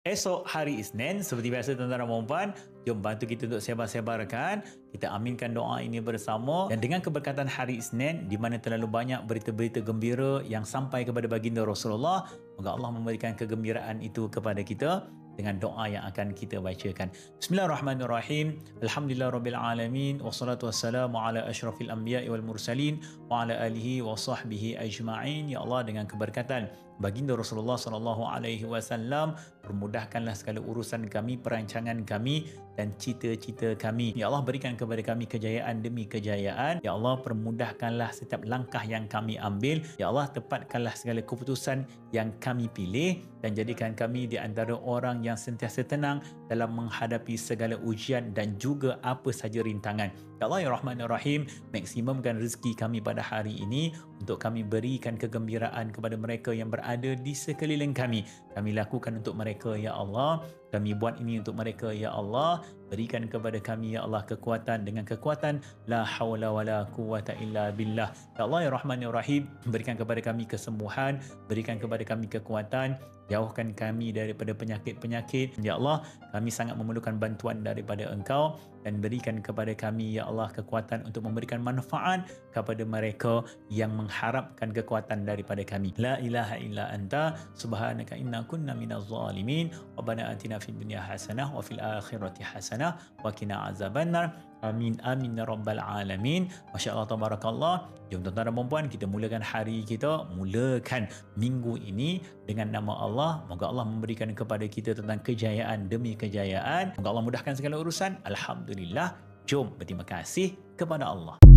Esok hari Isnin, seperti biasa tuan-tuan dan puan-puan, jom bantu kita untuk sebar-sebarkan. Kita aminkan doa ini bersama. Dan dengan keberkatan hari Isnin, di mana terlalu banyak berita-berita gembira yang sampai kepada baginda Rasulullah, moga Allah memberikan kegembiraan itu kepada kita dengan doa yang akan kita bacakan. Bismillahirrahmanirrahim. Alhamdulillahirrabbilalamin. Wassalatu wassalamu ala ashrafil anbiya'i wal mursalin wa ala alihi wa sahbihi ajma'in. Ya Allah, dengan keberkatan baginda Rasulullah sallallahu alaihi wasallam, permudahkanlah segala urusan kami, perancangan kami dan cita-cita kami. Ya Allah, berikan kepada kami kejayaan demi kejayaan. Ya Allah, permudahkanlah setiap langkah yang kami ambil. Ya Allah, tepatkanlah segala keputusan yang kami pilih dan jadikan kami di antara orang yang sentiasa tenang dalam menghadapi segala ujian dan juga apa saja rintangan. Ya Allah, ya Rahman ya Rahim, maksimumkan rezeki kami pada hari ini untuk kami berikan kegembiraan kepada mereka yang berada di sekeliling kami. Kami lakukan untuk mereka, ya Allah. Kami buat ini untuk mereka, ya Allah. Berikan kepada kami, ya Allah, kekuatan. Dengan kekuatan, la hawla wa la quwata illa billah. Ya Allah, ya Rahman ya Rahim, berikan kepada kami kesembuhan, berikan kepada kami kekuatan, jauhkan kami daripada penyakit-penyakit. Ya Allah, kami sangat memerlukan bantuan daripada Engkau dan berikan kepada kami, ya Allah, kekuatan untuk memberikan manfaat kepada mereka yang mengharapkan kekuatan daripada kami. La ilaha illa anta subhanaka inna kunna minaz zalimin. Rabbana atina fid dunya hasanah wa fil akhirati hasanah wa qina azabannar. Amin amin ya rabbal alamin. Masya-Allah tabarakallah. Jom tuan-tuan dan puan-puan, kita mulakan hari kita, mulakan minggu ini dengan nama Allah. Moga Allah memberikan kepada kita tentang kejayaan demi kejayaan. Moga Allah mudahkan segala urusan. Alhamdulillah. Jom berterima kasih kepada Allah.